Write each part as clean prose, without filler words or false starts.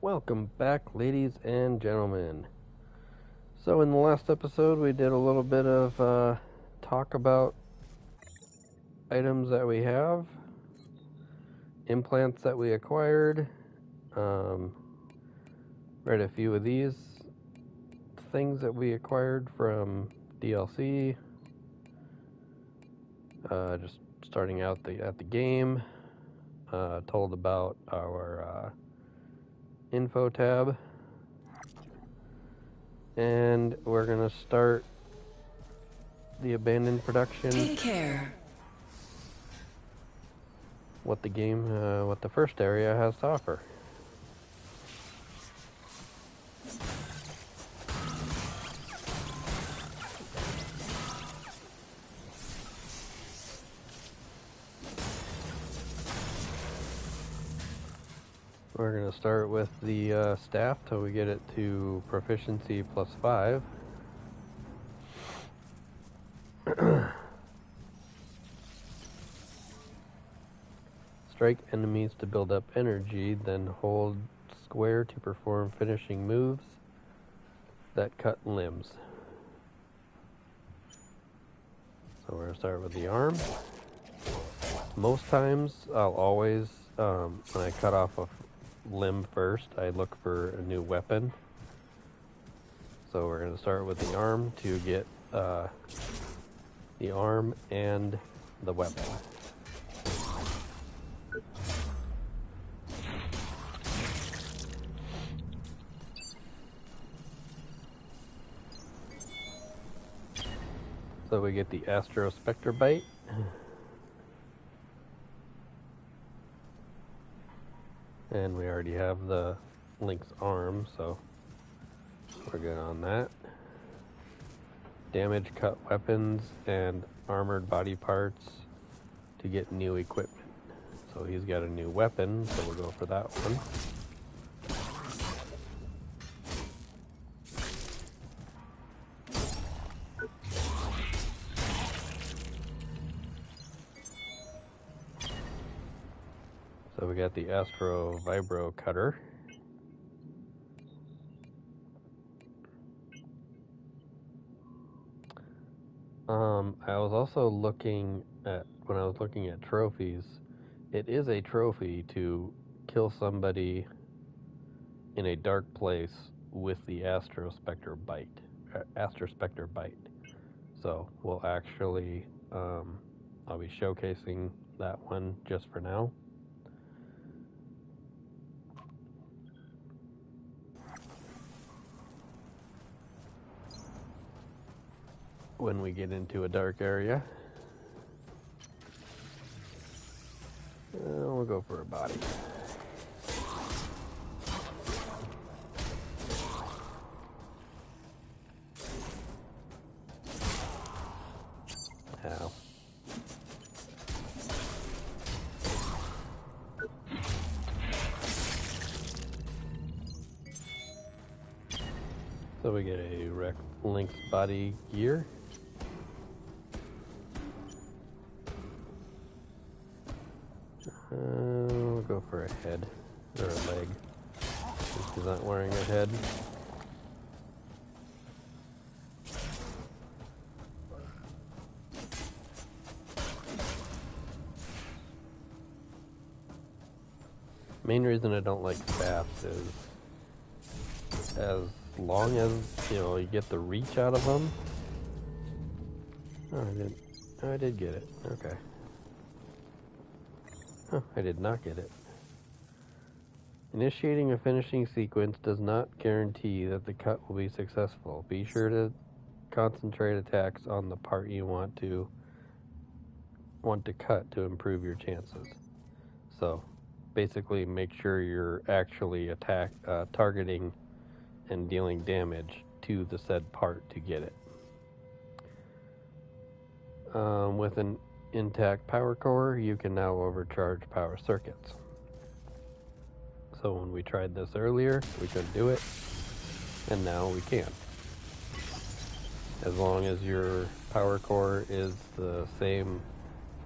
Welcome back, ladies and gentlemen. So, in the last episode, we did a little bit of talk about items that we have, implants that we acquired, read a few of these things that we acquired from DLC, just starting out at the game, told about our info tab, and we're gonna start the abandoned production. Take care. What the first area has to offer. We're going to start with the staff till we get it to proficiency +5. Strike enemies to build up energy, then hold square to perform finishing moves that cut limbs. So we're going to start with the arm. Most times, I'll always, when I cut off a limb first, I look for a new weapon. So we're going to start with the arm to get the arm and the weapon. So we get the Astro Spectre Bite. And we already have the Link's arm, so we're good on that. Damage cut weapons and armored body parts to get new equipment. So he's got a new weapon, so we'll go for that one. So we got the Astro Vibro Cutter. I was also looking at, when I was looking at trophies, it is a trophy to kill somebody in a dark place with the Astro Spectre Bite. So we'll actually, I'll be showcasing that one just for now. When we get into a dark area, we'll go for a body. Ow. So we get a Link's body gear. We'll go for a head, or a leg, since he's not wearing a head. Main reason I don't like staffs is as long as, you get the reach out of them. Oh, I did get it. Okay. Huh, I did not get it. Initiating a finishing sequence does not guarantee that the cut will be successful. Be sure to concentrate attacks on the part you want to cut to improve your chances. So, basically make sure you're actually targeting and dealing damage to the said part to get it. With an intact power core, you can now overcharge power circuits. So when we tried this earlier, we couldn't do it, and now we can. As long as your power core is the same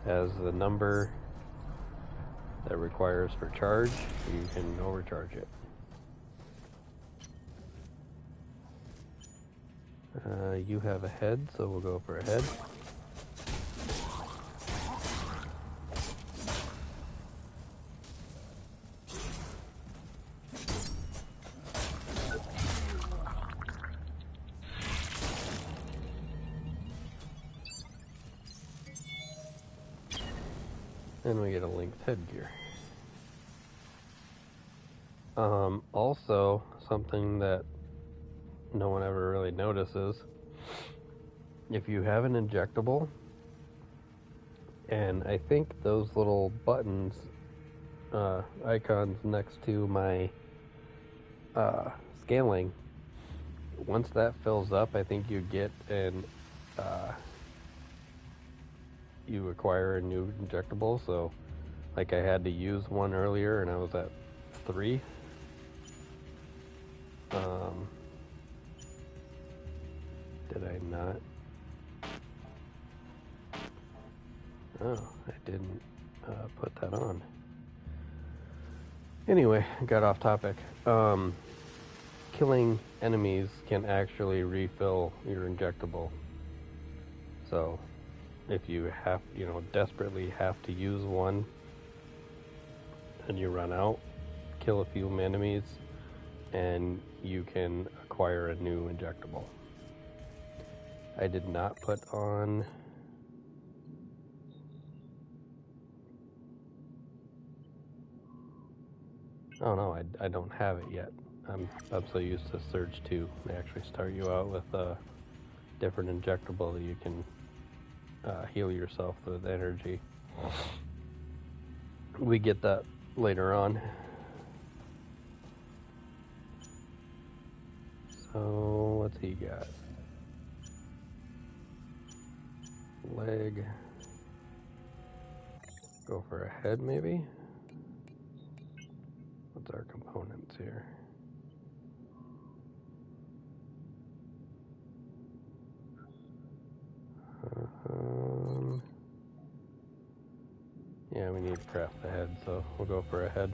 as the number that requires for charge, you can overcharge it. You have a head, so we'll go for a head. And we get a linked headgear. Also, something that no one ever really notices, if you have an injectable, and I think those little buttons, icons next to my scaling, once that fills up, I think you get an, you acquire a new injectable. So, like, I had to use one earlier, and I was at 3. Did I not? Oh, I didn't put that on. Anyway, got off topic. Killing enemies can actually refill your injectable. So, if you have, desperately have to use one and you run out, kill a few enemies, and you can acquire a new injectable. I did not put on... Oh no, I don't have it yet. I'm so used to Surge 2. They actually start you out with a different injectable that you can heal yourself with energy. We get that later on. So, what's he got? Leg. Go for a head, maybe? What's our components here? Yeah, we need to craft the head, so we'll go for a head.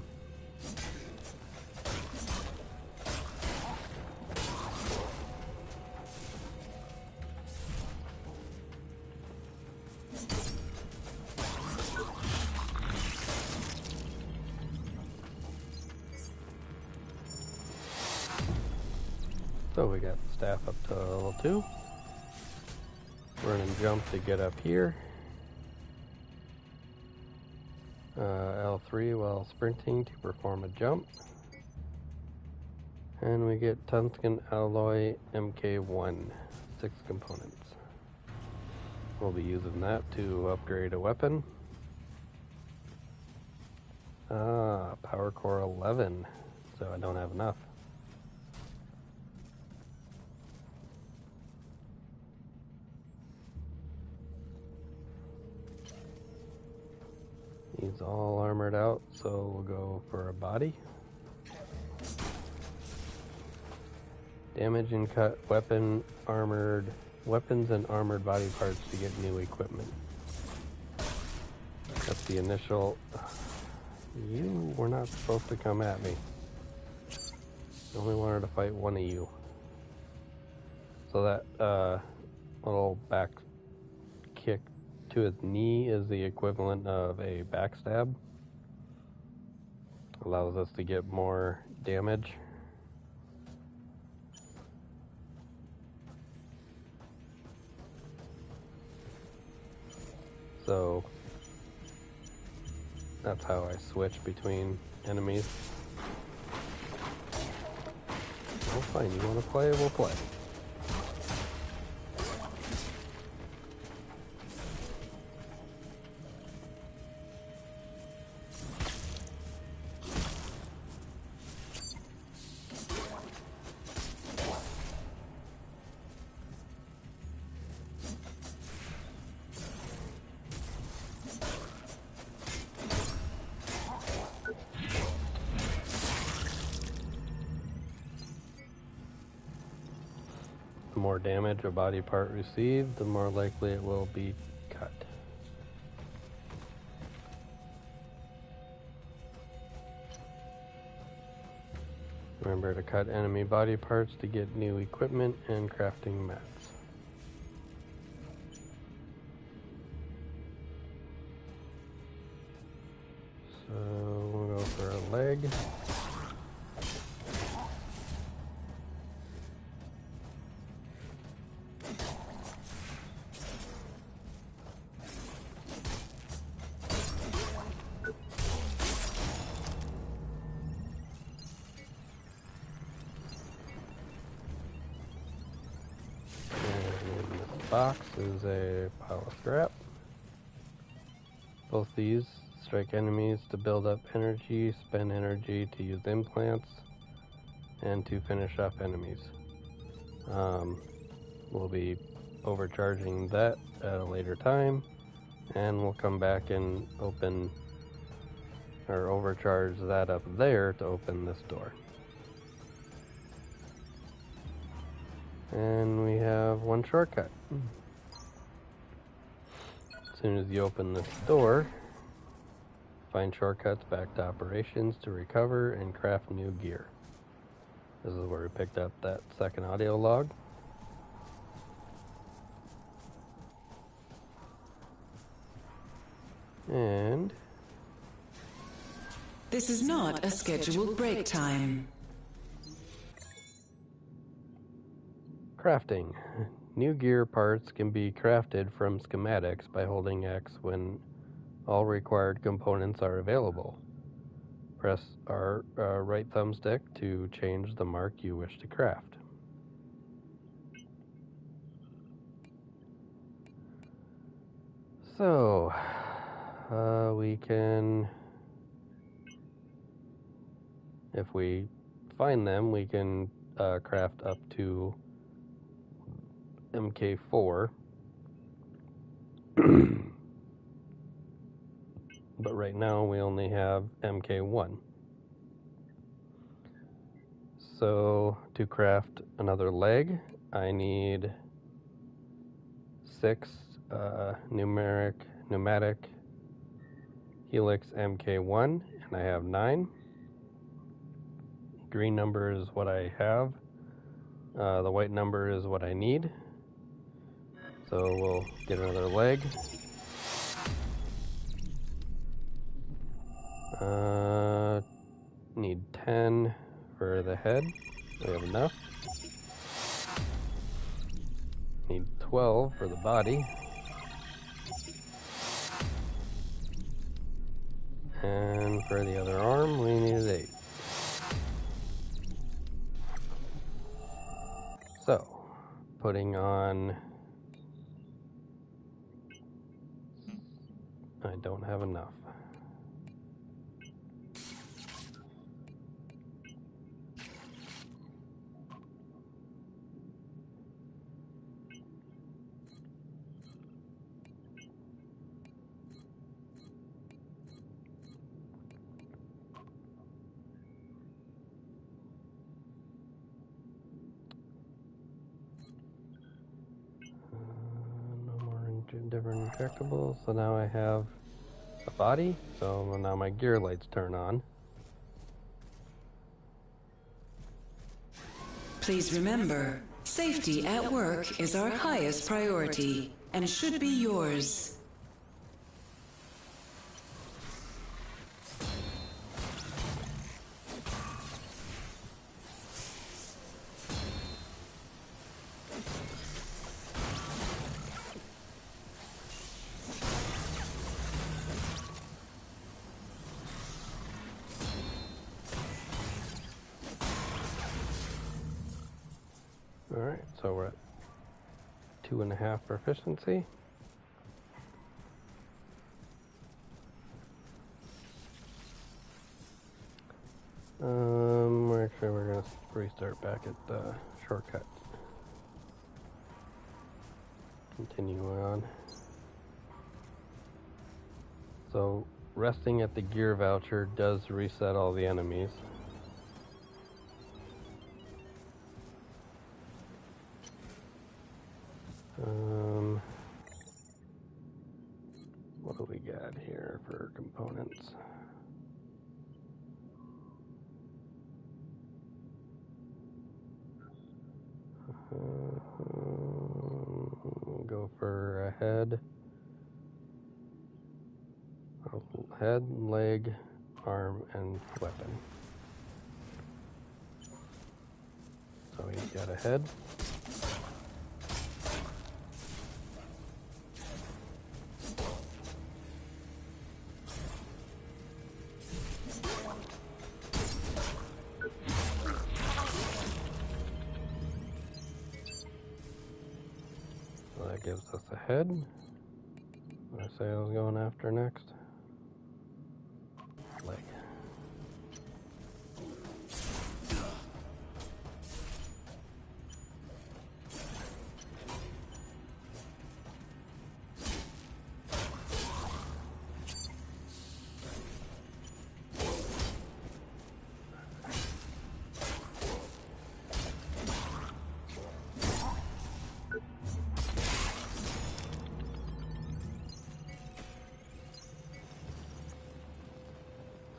So we got the staff up to level 2. Run and jump to get up here. L3 while sprinting to perform a jump. And we get Tungsten Alloy MK1, 6 components. We'll be using that to upgrade a weapon. Power Core 11, so I don't have enough. He's all armored out, so we'll go for a body. Damage and cut weapons and armored body parts to get new equipment. That's the initial. You were not supposed to come at me. I only wanted to fight one of you. So that little back kick to his knee is the equivalent of a backstab. Allows us to get more damage. So that's how I switch between enemies. Well, fine, you want to play, we'll play. The more damage a body part received, the more likely it will be cut. Remember to cut enemy body parts to get new equipment and crafting mats. So we'll go for a leg. Box is a pile of scrap. Both these strike enemies to build up energy, spend energy to use implants, and to finish off enemies. We'll be overcharging that at a later time, and we'll come back and open or overcharge that up there to open this door. And we have one shortcut. As soon as you open this door, find shortcuts back to operations to recover and craft new gear. This is where we picked up that second audio log. And this is not a scheduled break time. Crafting. New gear parts can be crafted from schematics by holding X when all required components are available. Press R right thumbstick to change the mark you wish to craft. So, we can, if we find them, we can craft up to MK4. But right now we only have MK1. So to craft another leg, I need 6 pneumatic Helix MK1, and I have 9. Green number is what I have. The white number is what I need. So we'll get another leg. Need 10 for the head. We have enough. Need 12 for the body. And for the other arm, we needed 8. So, putting on... I don't have enough. Different injectables. So now I have a body. So now my gear lights turn on. Please remember, safety at work is our highest priority and should be yours. Alright, so we're at 2.5 proficiency. Actually we're gonna restart back at the shortcut. Continue on. So resting at the gear voucher does reset all the enemies. What do we got here for components? Go for a head, leg, arm, and weapon. So he's got a head. So that gives us a head. What did I say I was going after next? Leg.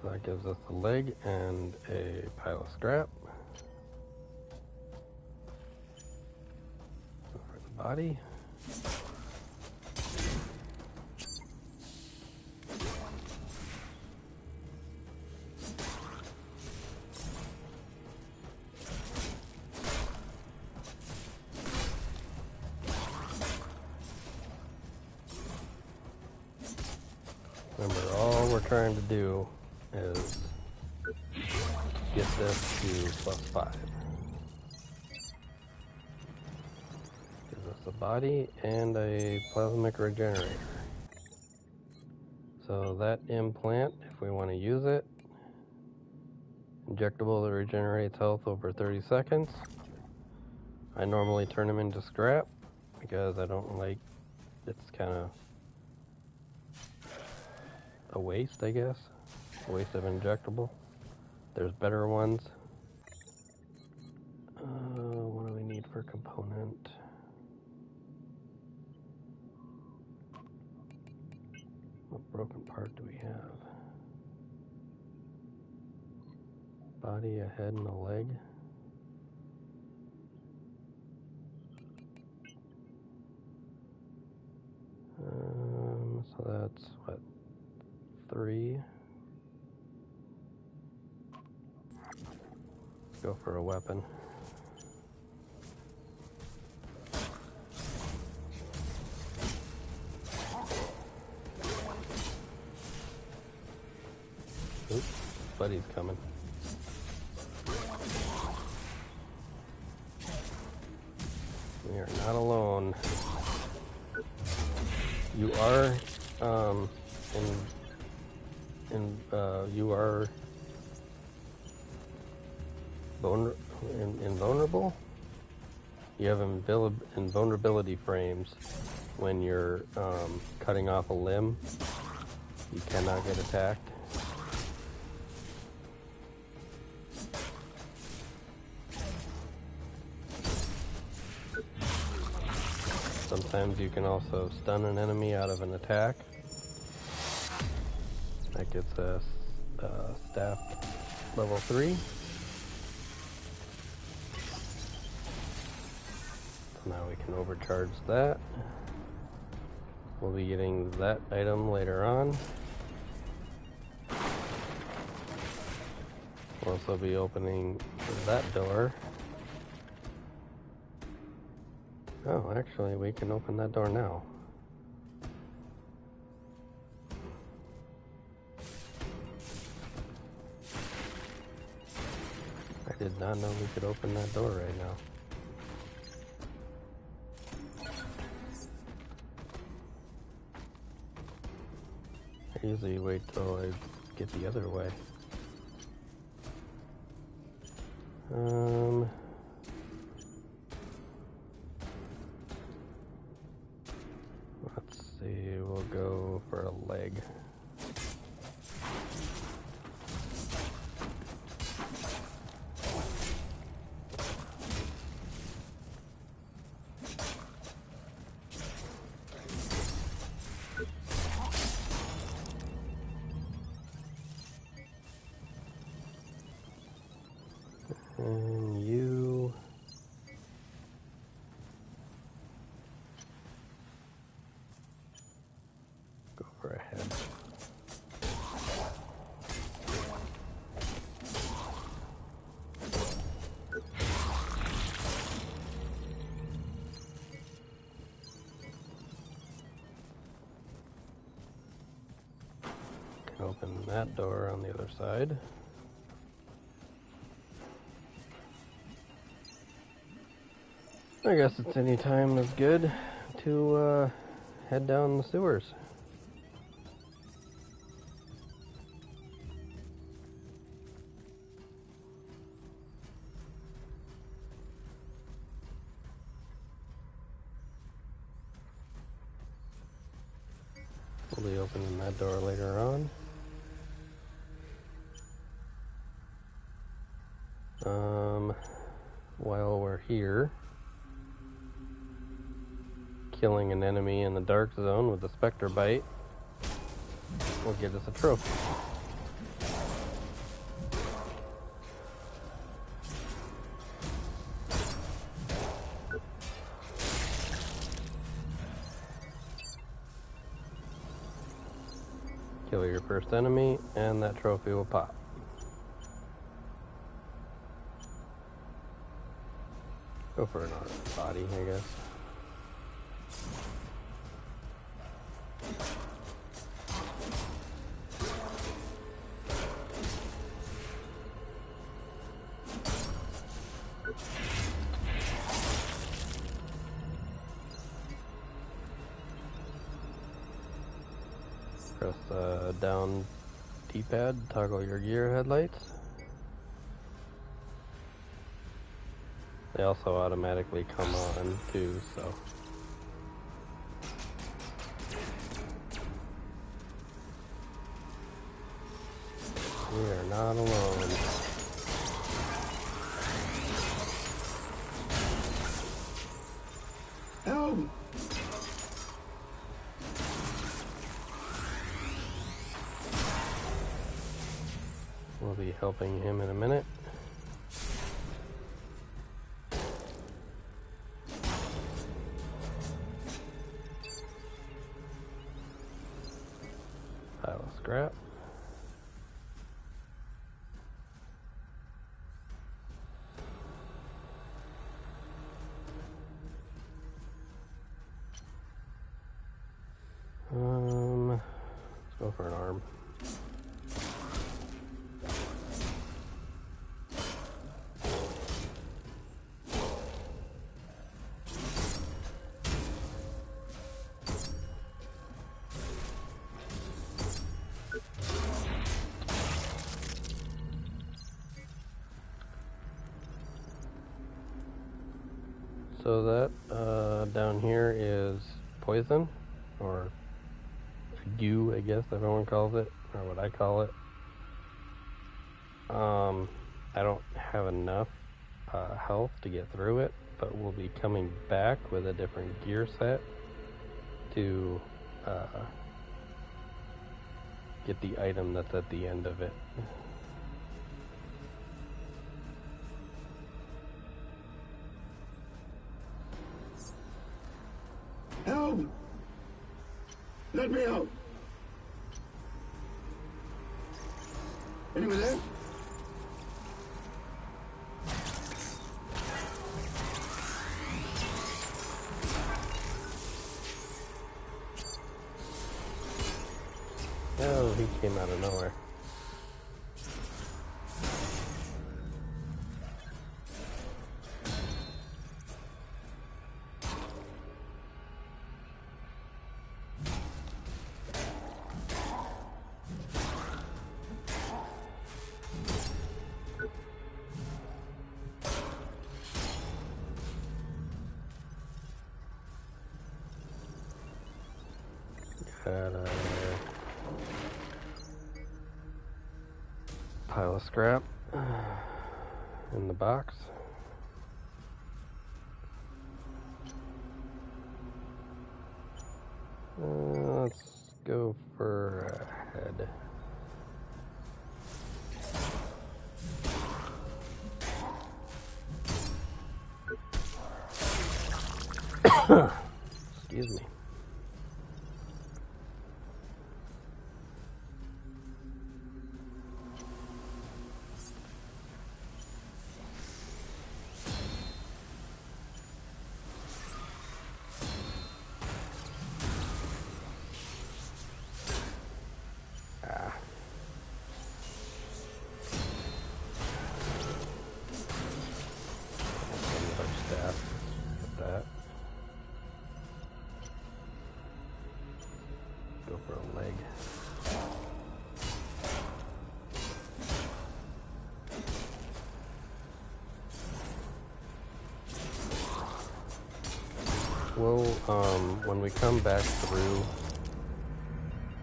So that gives us a leg and a pile of scrap. Go for the body. Remember, all we're trying to do is get this to +5. Gives us a body and a plasmic regenerator. So that implant, if we want to use it, injectable that regenerates health over 30 seconds. I normally turn them into scrap because I don't like, it's kind of a waste, I guess. A waste of injectable. There's better ones. What do we need for component? What broken part do we have? Body, a head, and a leg. So that's what, 3. Let's go for a weapon. Oops, buddy's coming. We are not alone. You are, you are invulnerable. You have invulnerability frames when you're cutting off a limb. You cannot get attacked. Sometimes you can also stun an enemy out of an attack. That gets us staff level 3. So now we can overcharge that. We'll be getting that item later on. We'll also be opening that door. Oh, actually, we can open that door now. I did not know we could open that door right now. I usually wait till I get the other way. Let's see, we'll go for a leg. And you that door on the other side. I guess it's any time is good to head down the sewers. We'll be opening that door later on. While we're here, killing an enemy in the dark zone with a Spectre Bite will get us a trophy. Kill your first enemy, and that trophy will pop. Go for an armored body, I guess. Press down D-pad, toggle your gear headlights. They also automatically come on too, so. We are not alone. Help! We'll be helping him in a minute. Pile of scrap. Let's go for an arm. So that down here is poison, or goo, I guess everyone calls it, or what I call it. I don't have enough health to get through it, but we'll be coming back with a different gear set to get the item that's at the end of it. Help! Let me out! Anyone there? Oh, he came out of nowhere. Got a pile of scrap in the box. Let's go for a head. Excuse me. we'll, when we come back through,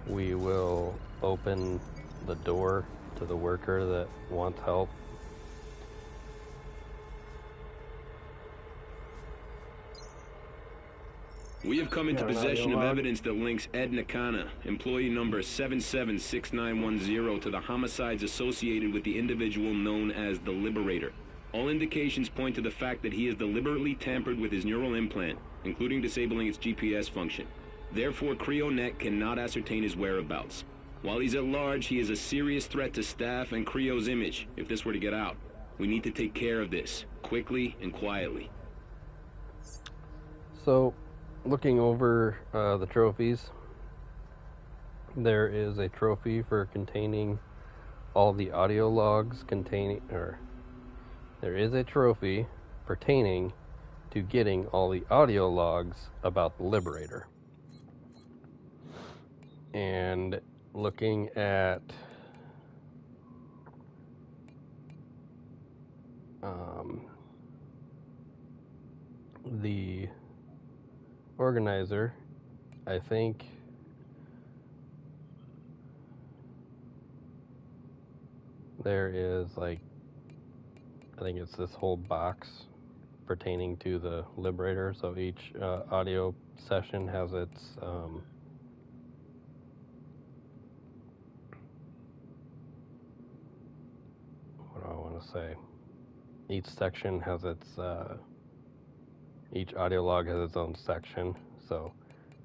we will open the door to the worker that wants help. We have come into Yeah, possession of audio log. evidence that links Ed Nakana, employee number 776910, to the homicides associated with the individual known as the Liberator. All indications point to the fact that he has deliberately tampered with his neural implant, including disabling its GPS function. Therefore, CreoNet cannot ascertain his whereabouts. While he's at large, he is a serious threat to staff and Creo's image if this were to get out. We need to take care of this, quickly and quietly. So, looking over the trophies, there is a trophy for containing all the audio logs containing, or there is a trophy pertaining to getting all the audio logs about the Liberator. And looking at the organizer, I think there is like, I think it's this whole box pertaining to the Liberator. So each audio session has its what do I want to say? Each section has its each audio log has its own section. So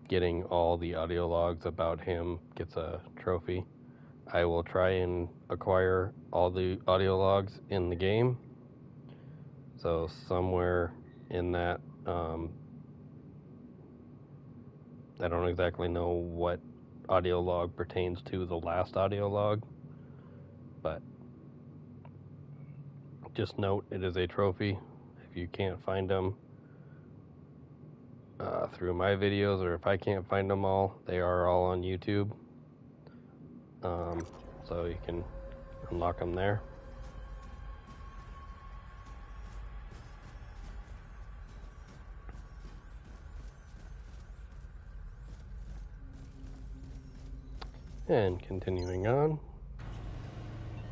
getting all the audio logs about him gets a trophy. I will try and acquire all the audio logs in the game. So somewhere in that, I don't exactly know what audio log pertains to the last audio log, but just note it is a trophy. If you can't find them through my videos, or if I can't find them all, they are all on YouTube. So you can unlock them there. And continuing on,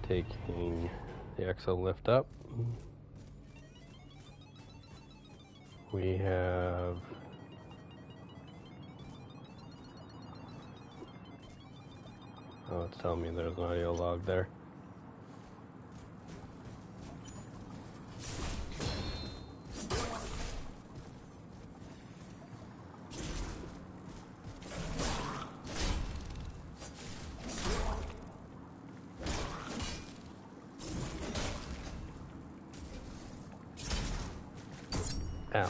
taking the exo lift up, we have oh, it's telling me there's an audio log there. Ow.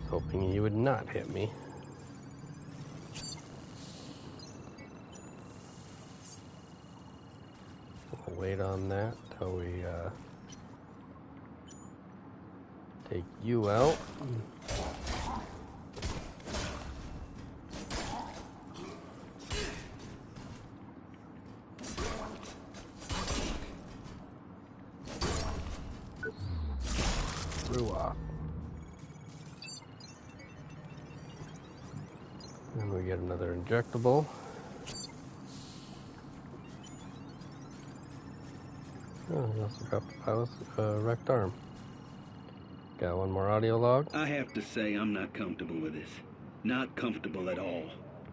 Hoping you would not hit me. We'll wait on that till we take you out. Ruach. And we get another injectable. Oh, he also dropped the pilot's wrecked arm. Got one more audio log. I have to say I'm not comfortable with this. Not comfortable at all.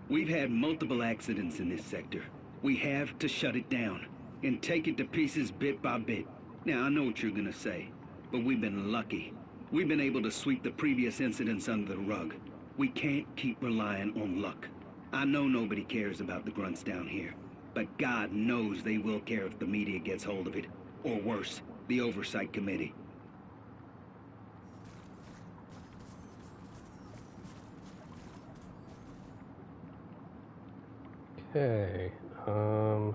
We've had multiple accidents in this sector. We have to shut it down and take it to pieces bit by bit. Now, I know what you're gonna say, but we've been lucky. We've been able to sweep the previous incidents under the rug. We can't keep relying on luck. I know nobody cares about the grunts down here, but God knows they will care if the media gets hold of it. Or worse, the Oversight Committee. Okay, we're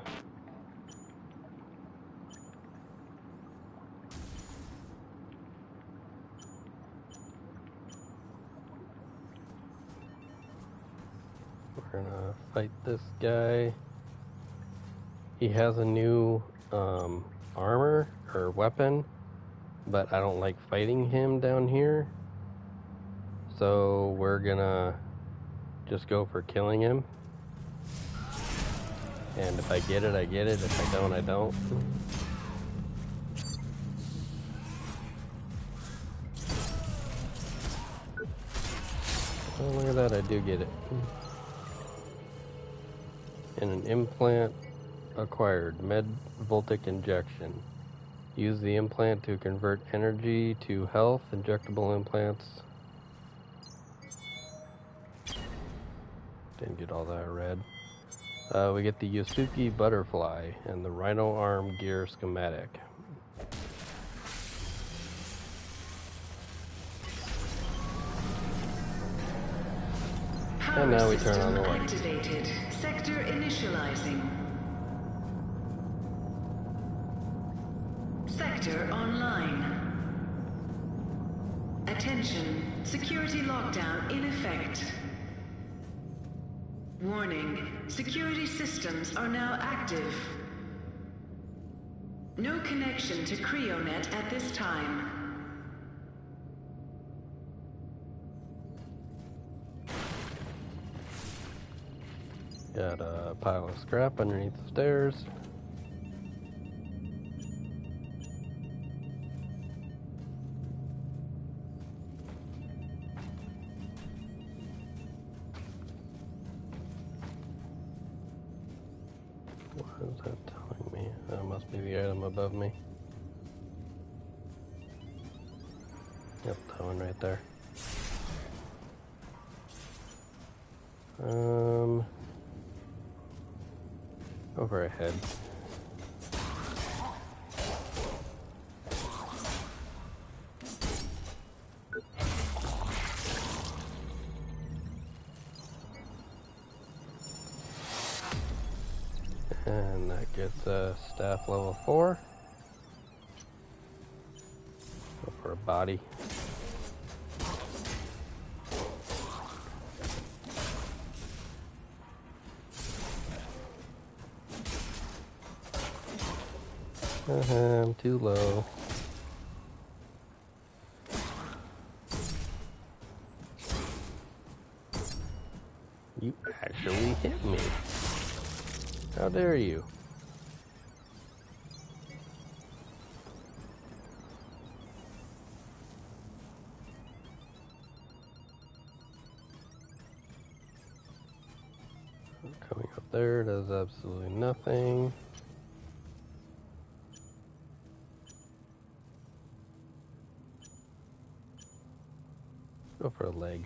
gonna fight this guy. He has a new armor or weapon, but I don't like fighting him down here. So we're gonna just go for killing him. And if I get it, I get it. If I don't, I don't. Oh, look at that, I do get it. And an implant acquired. Med Voltic injection. Use the implant to convert energy to health. Injectable implants. Didn't get all that red. We get the Yosuke butterfly and the Rhino arm gear schematic. And now we turn on the light. Activated. Sector initializing. Sector online. Attention. Security lockdown in effect. Warning. Security systems are now active. No connection to Creonet at this time. Got a pile of scrap underneath the stairs. What is that telling me? That must be the item above me. Yep, that one right there. Over ahead. And that gets staff level 4. Go for a body. I'm too low. You actually hit me. How dare you? Coming up there does absolutely nothing. Go for a leg.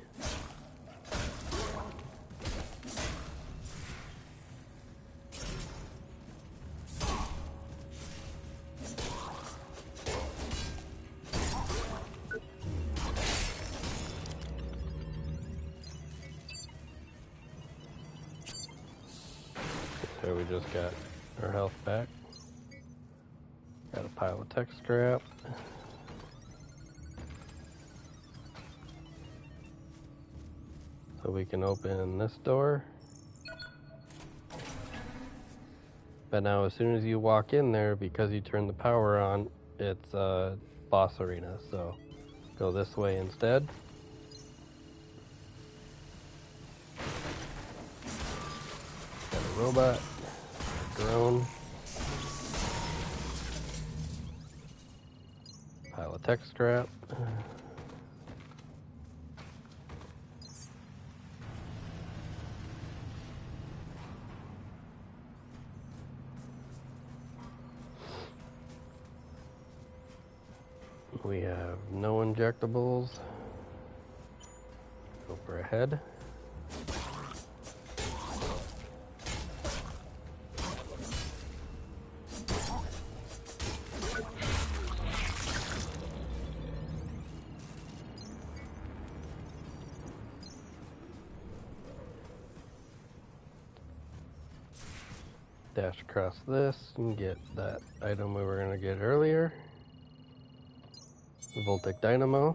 So we just got our health back. Got a pile of tech scrap. So we can open this door. But now as soon as you walk in there, because you turn the power on, it's a boss arena. So go this way instead. Got a robot, a drone, pile of tech scrap. We have no injectables. Go for a head. Dash across this and get that item we were going to get earlier. Voltic Dynamo.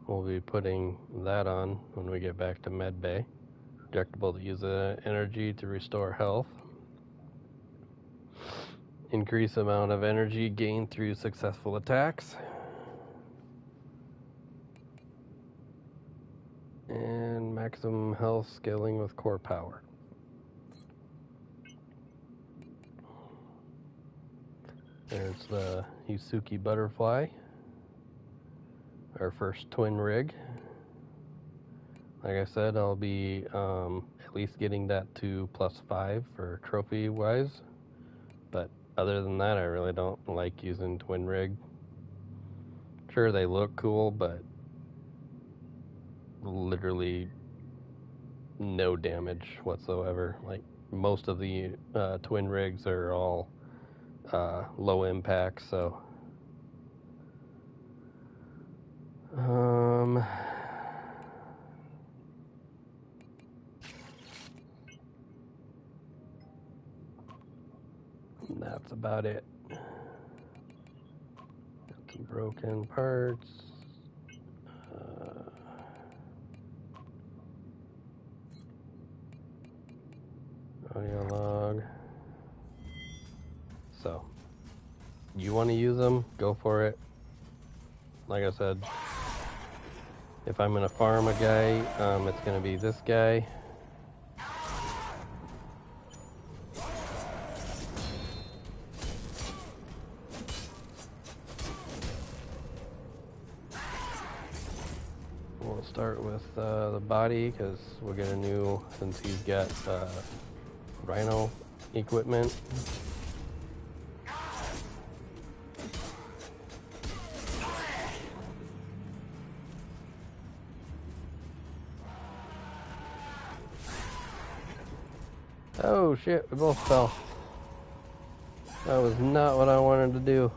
We'll be putting that on when we get back to Med Bay. Injectable to use the energy to restore health. Increase amount of energy gained through successful attacks. And maximum health scaling with core power. There's the Yusuki Butterfly, our first twin rig. Like I said, I'll be at least getting that to +5 for trophy wise, but other than that I really don't like using twin rig. Sure, they look cool, but literally no damage whatsoever. Like most of the twin rigs are all low impact, so that's about it. Got some broken parts. Audio log. So, you want to use them, go for it. Like I said, if I'm going to farm a guy, it's going to be this guy. We'll start with the body, because we'll get a new, since he's got Rhino equipment. Oh shit, we both fell. That was not what I wanted to do.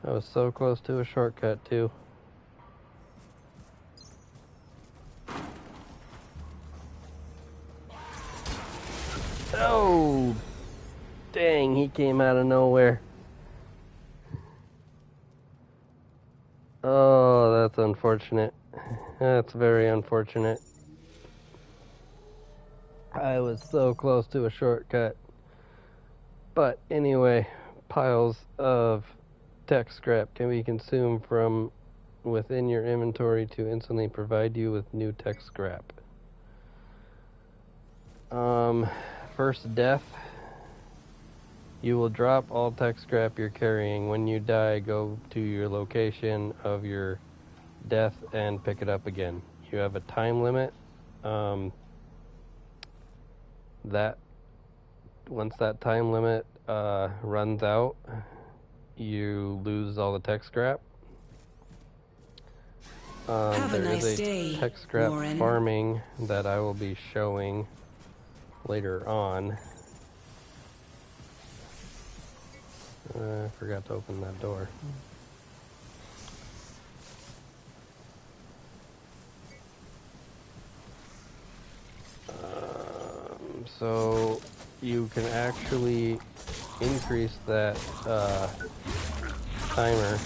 I was so close to a shortcut too. Oh, dang, he came out of nowhere. Oh, that's unfortunate. That's very unfortunate. I was so close to a shortcut. But anyway, piles of tech scrap can be consumed from within your inventory to instantly provide you with new tech scrap. First death. You will drop all tech scrap you're carrying. When you die, go to your location of your death and pick it up again. You have a time limit. That once that time limit runs out, you lose all the tech scrap. There is a tech scrap farming that I will be showing later on. I forgot to open that door. So you can actually increase that timer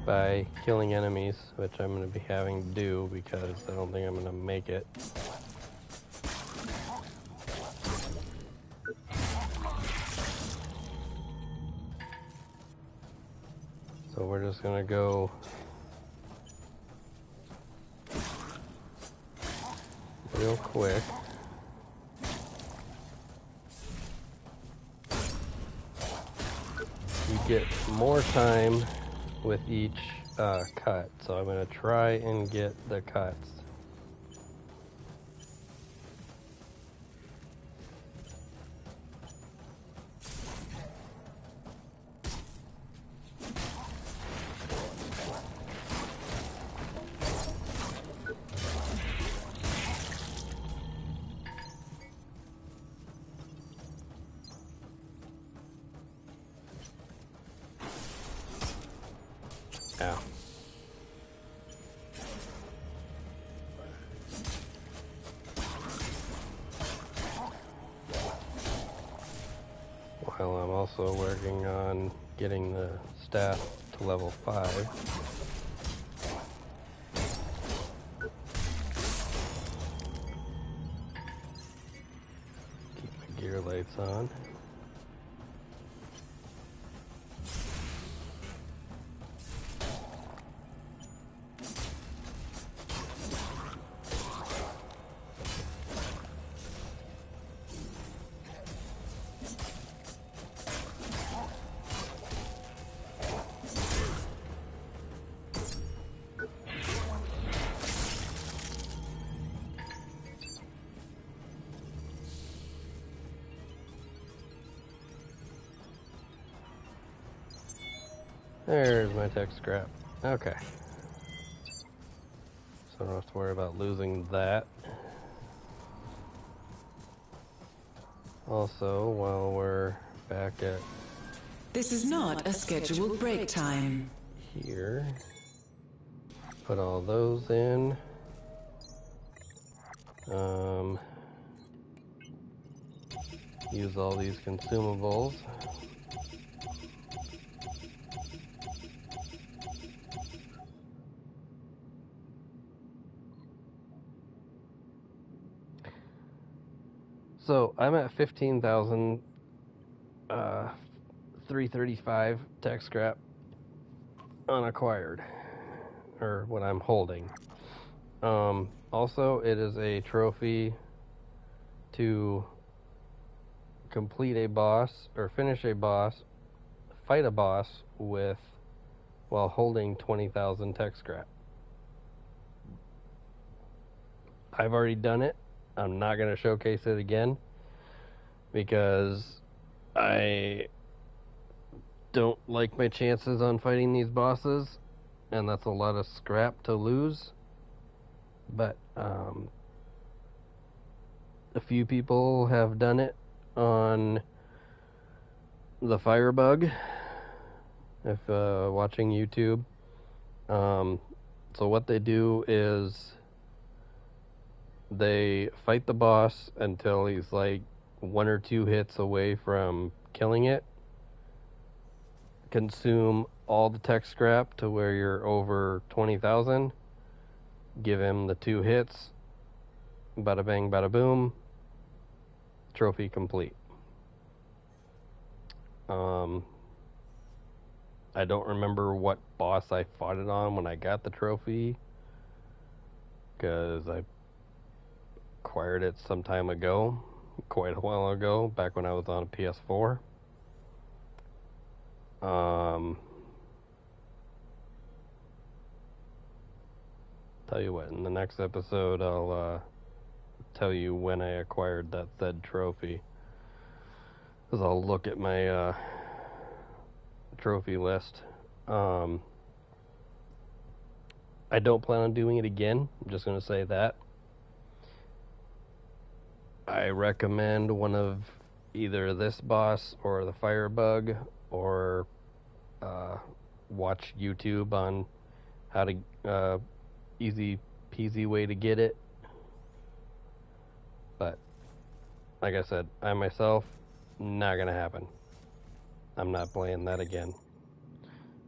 by killing enemies, which I'm going to be having to do because I don't think I'm going to make it. So we're just going to go real quick. You get more time with each cut, so I'm going to try and get the cuts. Ow. While I'm also working on getting the staff to level 5. lights on. There's my tech scrap. Okay. So I don't have to worry about losing that. Also, while we're back at This is not a scheduled break time. here, put all those in. Use all these consumables. So I'm at 15,335 tech scrap unacquired, or what I'm holding. Also, it is a trophy to complete a boss or finish a boss, fight a boss with while holding 20,000 tech scrap. I've already done it. I'm not going to showcase it again because I don't like my chances on fighting these bosses, and that's a lot of scrap to lose. But a few people have done it on the Firebug, if watching YouTube. So what they do is they fight the boss until he's like 1 or 2 hits away from killing it. Consume all the tech scrap to where you're over 20,000. Give him the 2 hits. Bada bang, bada boom. Trophy complete. I don't remember what boss I fought it on when I got the trophy, because I acquired it some time ago, quite a while ago, back when I was on a PS4. Tell you what, in the next episode I'll tell you when I acquired that said trophy, because I'll look at my trophy list. I don't plan on doing it again. I'm just going to say that. I recommend one of either this boss or the Firebug, or watch YouTube on how to easy peasy way to get it. But like I said, I myself, not gonna happen. I'm not playing that again.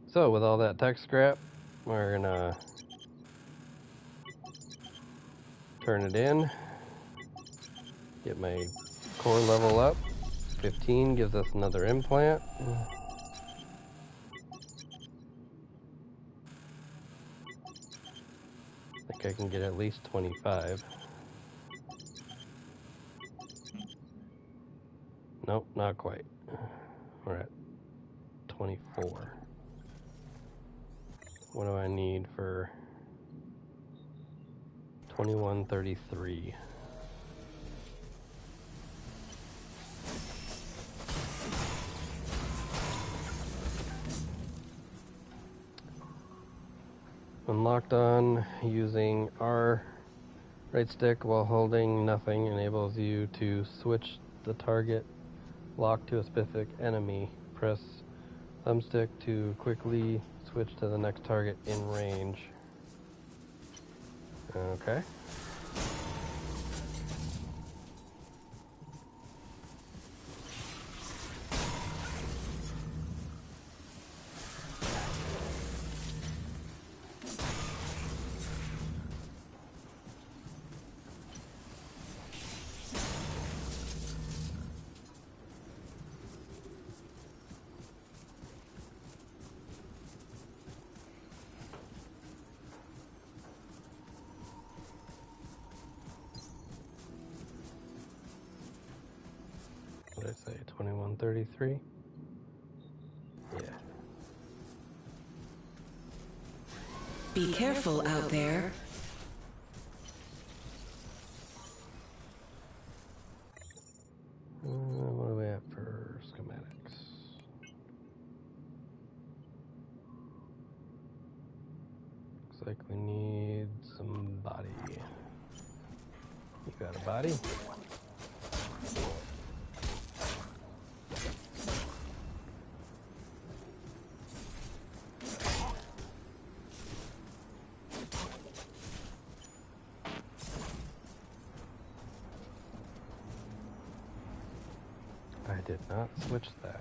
So with all that tech scrap, we're gonna turn it in, get my core level up. 15 gives us another implant. I think I can get at least 25. Nope, not quite. We're at 24. What do I need for 2133? When locked on, using R right stick while holding nothing enables you to switch the target lock to a specific enemy. Press thumbstick to quickly switch to the next target in range. Okay. 133? Yeah. Be careful out there. What do we have for schematics? Looks like we need some body. You got a body? I did not switch that.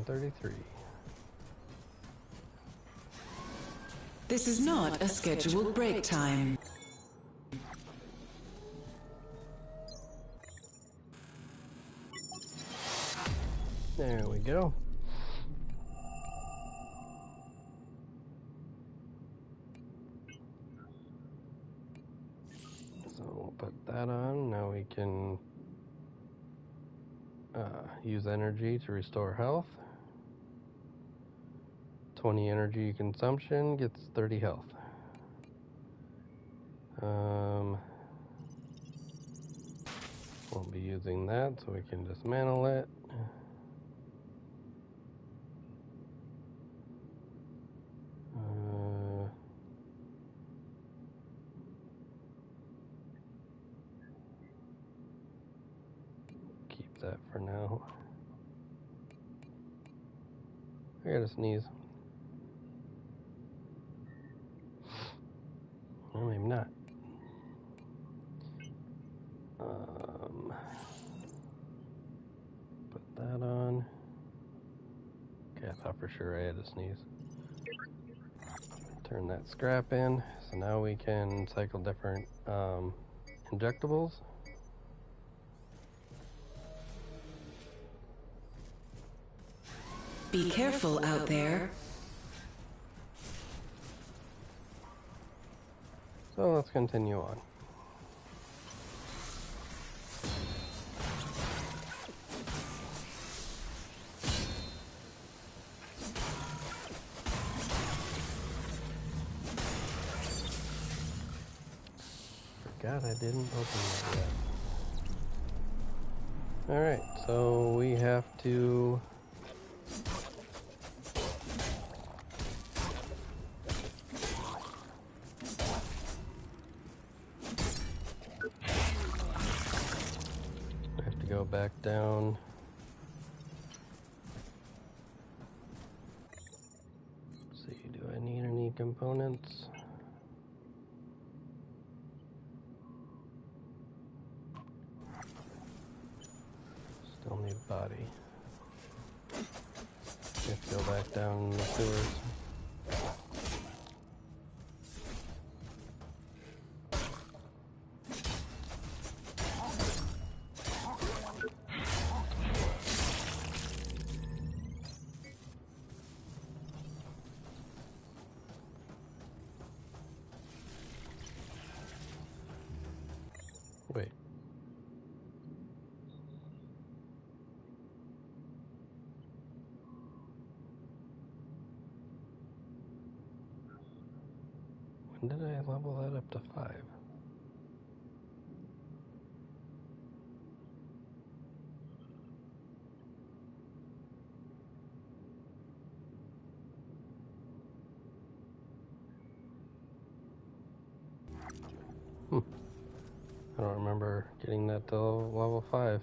$133. This is not a scheduled break time. There we go. So we'll put that on. Now we can use energy to restore health. 20 energy consumption gets 30 health. Won't be using that, so we can dismantle it. Keep that for now. I gotta sneeze. No, maybe not. Put that on. Okay, I thought for sure I had to sneeze. Turn that scrap in. So now we can cycle different injectables. Be careful out there. So let's continue on. Forgot I didn't open that yet. Alright, so we have to go back down. Let's see, do I need any components? Still need body. Have to go back down in the sewers. Wait. When did I level that up to 5? I don't remember getting that till level 5.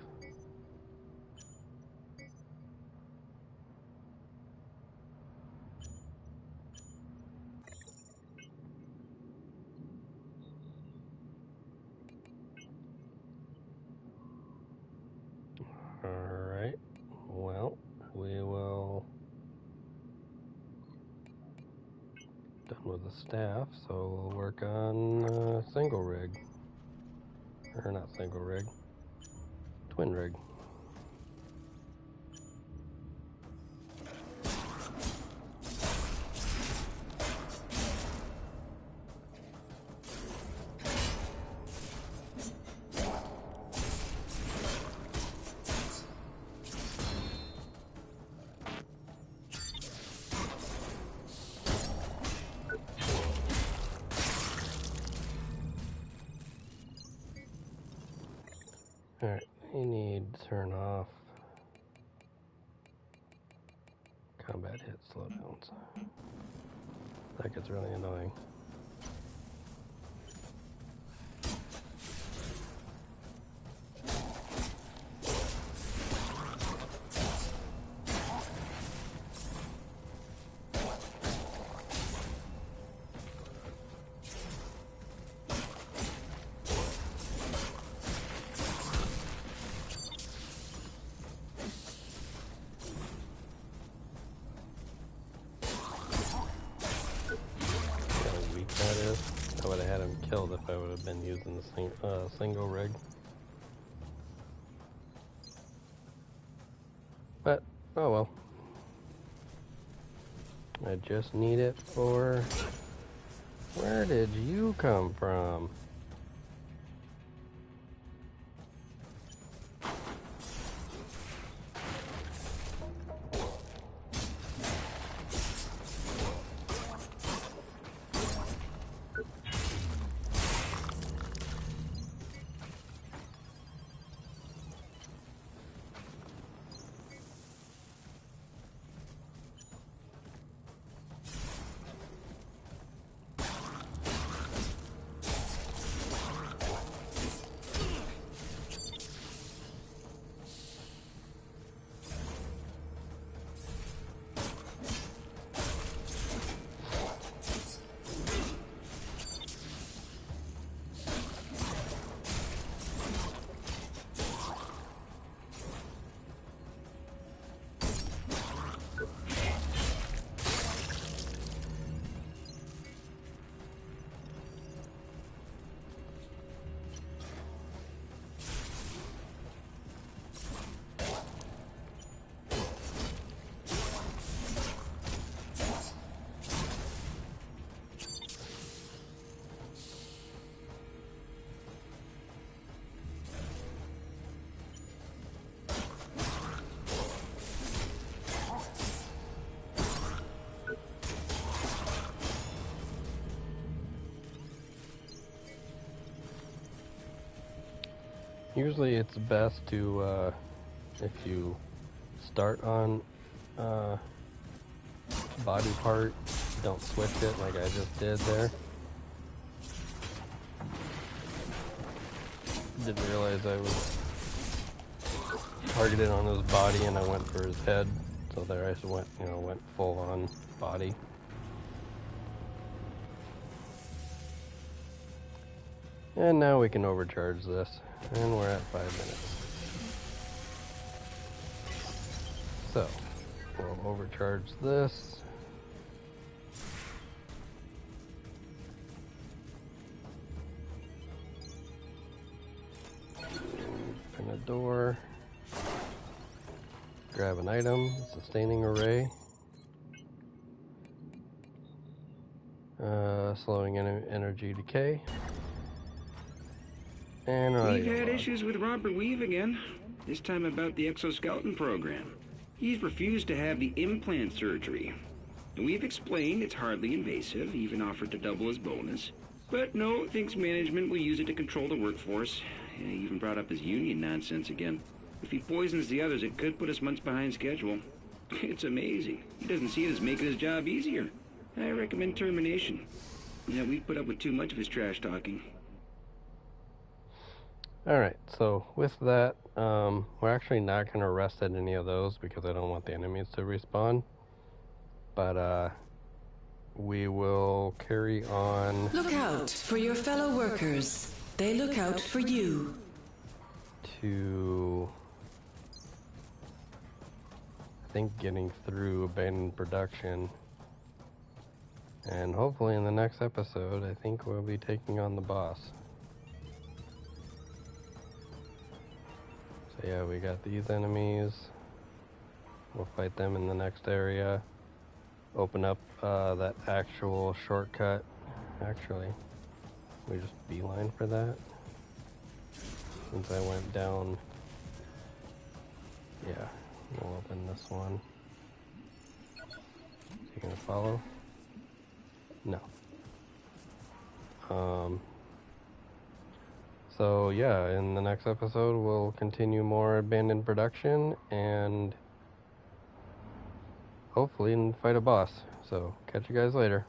staff, so we'll work on single rig. Or not single rig, twin rig. Alright, we need to turn off combat hit slowdowns. That gets really annoying. That is. I would have had him killed if I would have been using the single rig. But, oh well. I just need it for... Where did you come from? Usually it's best to, if you start on body part, don't switch it like I just did there. Didn't realize I was targeted on his body and I went for his head. So there I just went, went full on body. And now we can overcharge this. And we're at 5 minutes. So, we'll overcharge this. Open a door. Grab an item, sustaining array. Slowing energy decay. And we've had issues with Robert Weave again. This time about the exoskeleton program. He's refused to have the implant surgery. And we've explained it's hardly invasive, even offered to double his bonus. But no, thinks management will use it to control the workforce. He even brought up his union nonsense again. If he poisons the others, it could put us months behind schedule. It's amazing. He doesn't see it as making his job easier. I recommend termination. Yeah, we've put up with too much of his trash talking. Alright, so with that, we're actually not going to rest at any of those because I don't want the enemies to respawn. But we will carry on. Look out for your fellow workers. They look out for you. To, I think, getting through abandoned production And hopefully in the next episode, I think we'll be taking on the boss. So yeah, we got these enemies. We'll fight them in the next area. Open up that actual shortcut. Actually, we just beeline for that. Since I went down. Yeah, we'll open this one. Is he gonna follow? No. So yeah, in the next episode we'll continue more Abandoned Production and hopefully fight a boss. So catch you guys later.